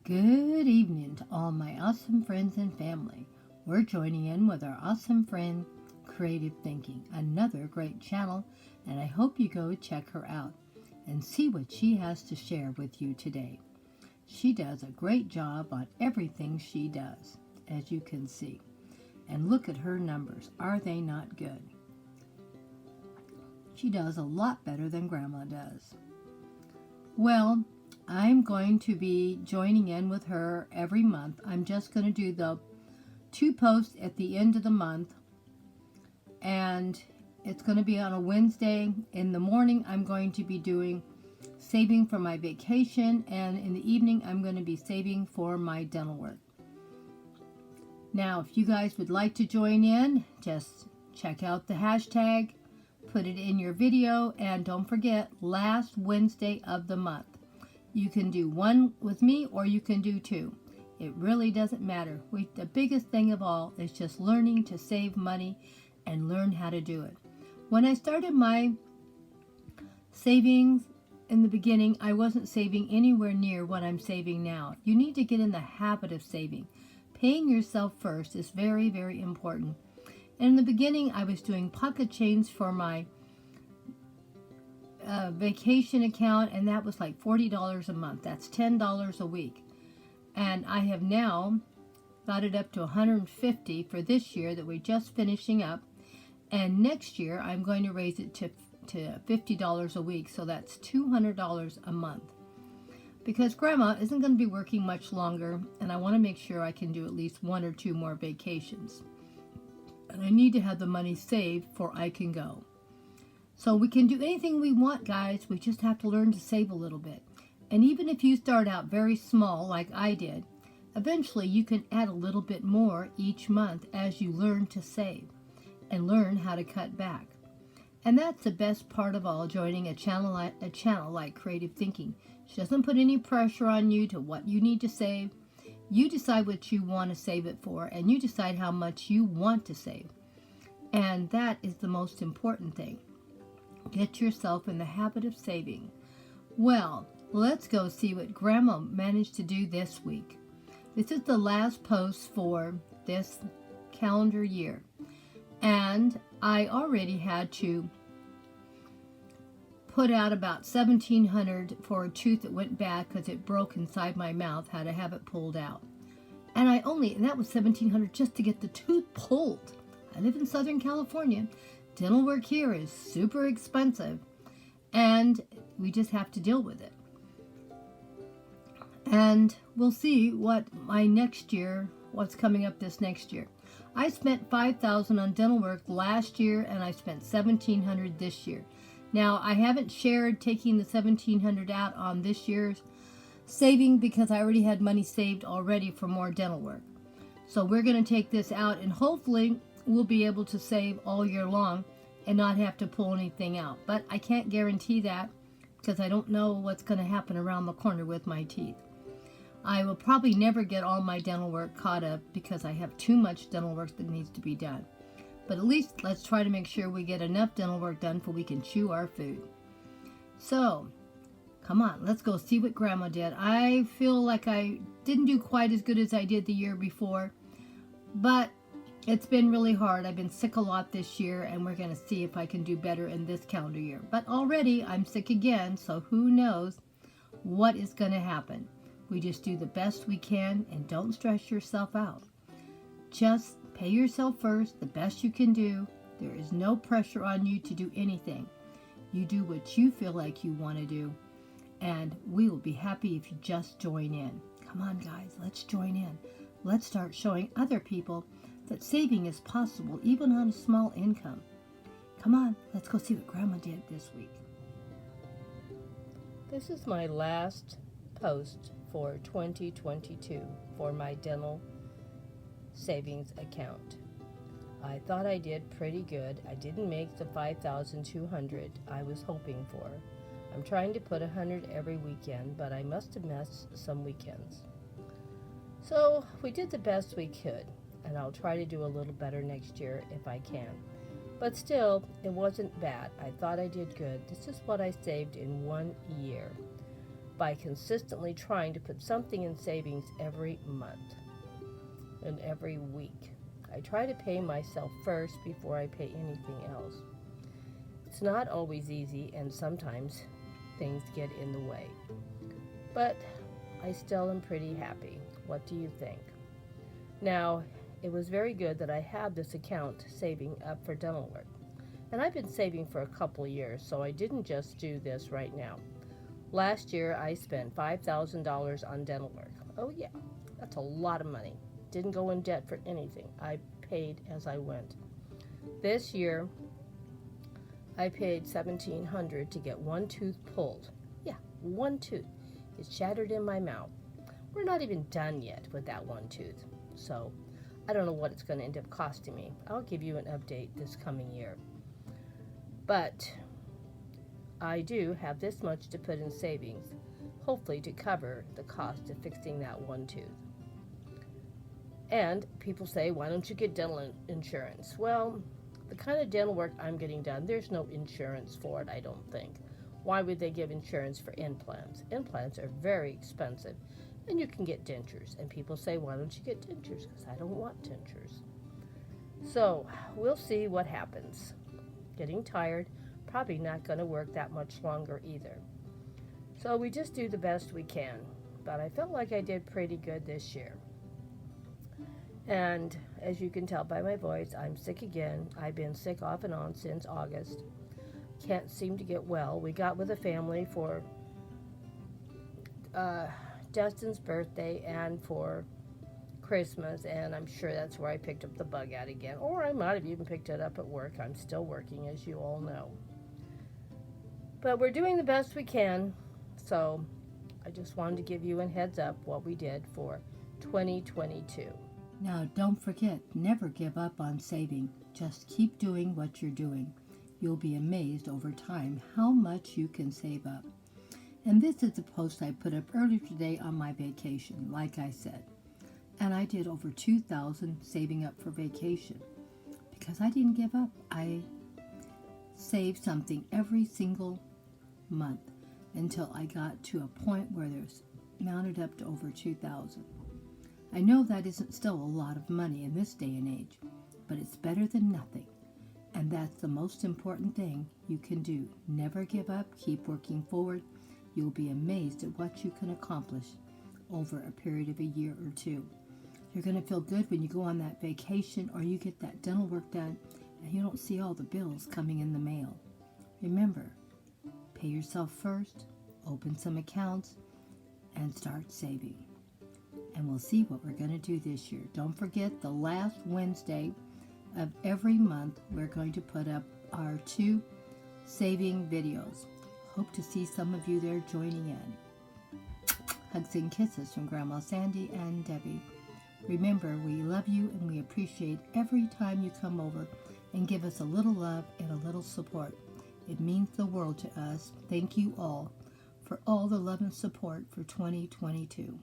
Good evening to all my awesome friends and family. We're joining in with our awesome friend, Creative Thinking, another great channel, and I hope you go check her out and see what she has to share with you today. She does a great job on everything she does, as you can see. And look at her numbers. Are they not good? She does a lot better than Grandma does. Well, I'm going to be joining in with her every month. I'm just going to do the 2 posts at the end of the month, and it's going to be on a Wednesday. In the morning, I'm going to be doing saving for my vacation, and in the evening, I'm going to be saving for my dental work. Now, if you guys would like to join in, just check out the hashtag, put it in your video, and don't forget, last Wednesday of the month. You can do one with me or you can do 2. It really doesn't matter. The biggest thing of all is just learning to save money and learn how to do it. When I started my savings in the beginning, I wasn't saving anywhere near what I'm saving now. You need to get in the habit of saving. Paying yourself first is very, very important. And in the beginning, I was doing pocket change for my vacation account, and that was like $40 a month. That's $10 a week. And I have now got it up to $150 for this year that we're just finishing up. And next year, I'm going to raise it to $50 a week. So that's $200 a month. Because Grandma isn't going to be working much longer, and I want to make sure I can do at least 1 or 2 more vacations. And I need to have the money saved before I can go. So we can do anything we want, guys. We just have to learn to save a little bit. And even if you start out very small, like I did, eventually you can add a little bit more each month as you learn to save and learn how to cut back. And that's the best part of all, joining a channel like Creative Thinking. She doesn't put any pressure on you to what you need to save. You decide what you want to save it for, and you decide how much you want to save. And that is the most important thing. Get yourself in the habit of saving. Well, let's go see what Grandma managed to do this week. This is the last post for this calendar year. And I already had to put out about $1,700 for a tooth that went bad because it broke inside my mouth, had to have it pulled out. And that was $1,700 just to get the tooth pulled. I live in Southern California. Dental work here is super expensive, and we just have to deal with it. And we'll see what's coming up this next year. I spent $5,000 on dental work last year, and I spent $1,700 this year. Now, I haven't shared taking the $1,700 out on this year's saving because I already had money saved already for more dental work. So we're going to take this out, and hopefully we'll be able to save all year long and not have to pull anything out. But I can't guarantee that because I don't know what's going to happen around the corner with my teeth. I will probably never get all my dental work caught up because I have too much dental work that needs to be done. But at least let's try to make sure we get enough dental work done so we can chew our food. So, come on, let's go see what Grandma did. I feel like I didn't do quite as good as I did the year before, but it's been really hard. I've been sick a lot this year, and we're going to see if I can do better in this calendar year. But already I'm sick again, so who knows what is going to happen. We just do the best we can, and don't stress yourself out. Just pay yourself first, the best you can do. There is no pressure on you to do anything. You do what you feel like you want to do, and we will be happy if you just join in. Come on, guys, let's join in. Let's start showing other people that saving is possible, even on a small income. Come on, let's go see what Grandma did this week. This is my last post for 2022 for my dental savings account. I thought I did pretty good. I didn't make the $5,200 I was hoping for. I'm trying to put $100 every weekend, but I must have missed some weekends. So we did the best we could, and I'll try to do a little better next year if I can. But still, it wasn't bad. I thought I did good. This is what I saved in 1 year. by consistently trying to put something in savings every month and every week. I try to pay myself first before I pay anything else. It's not always easy, and sometimes things get in the way. But I still am pretty happy. What do you think? Now, it was very good that I had this account saving up for dental work. And I've been saving for a couple of years, so I didn't just do this right now. Last year, I spent $5,000 on dental work. Oh yeah, that's a lot of money. Didn't go in debt for anything. I paid as I went. This year, I paid $1,700 to get one tooth pulled. Yeah, one tooth. It shattered in my mouth. We're not even done yet with that one tooth. So, I don't know what it's going to end up costing me. I'll give you an update this coming year. But I do have this much to put in savings, hopefully to cover the cost of fixing that one tooth. And people say, why don't you get dental insurance? Well, the kind of dental work I'm getting done, there's no insurance for it, I don't think. Why would they give insurance for implants? Implants are very expensive, and you can get dentures. And people say, why don't you get dentures? Because I don't want dentures. So, we'll see what happens. Getting tired, probably not going to work that much longer either. So we just do the best we can. But I felt like I did pretty good this year. And as you can tell by my voice, I'm sick again. I've been sick off and on since August. Can't seem to get well. We got with a family for Dustin's birthday and for Christmas, and I'm sure that's where I picked up the bug at again. Or I might have even picked it up at work. I'm still working, as you all know. But we're doing the best we can, so I just wanted to give you a heads up what we did for 2022. Now, don't forget, never give up on saving. Just keep doing what you're doing. You'll be amazed over time how much you can save up. And this is a post I put up earlier today on my vacation, like I said. And I did over $2,000 saving up for vacation because I didn't give up. I saved something every single month until I got to a point where there's mounted up to over $2,000. I know that isn't still a lot of money in this day and age, but it's better than nothing. And that's the most important thing you can do. Never give up. Keep working forward. You'll be amazed at what you can accomplish over a period of a year or two. You're going to feel good when you go on that vacation or you get that dental work done and you don't see all the bills coming in the mail. Remember, pay yourself first, open some accounts, and start saving. And we'll see what we're going to do this year. Don't forget, the last Wednesday of every month, we're going to put up our 2 saving videos. Hope to see some of you there joining in. Hugs and kisses from Grandma Sandy and Debbie. Remember, we love you and we appreciate every time you come over and give us a little love and a little support. It means the world to us. Thank you all for all the love and support for 2022.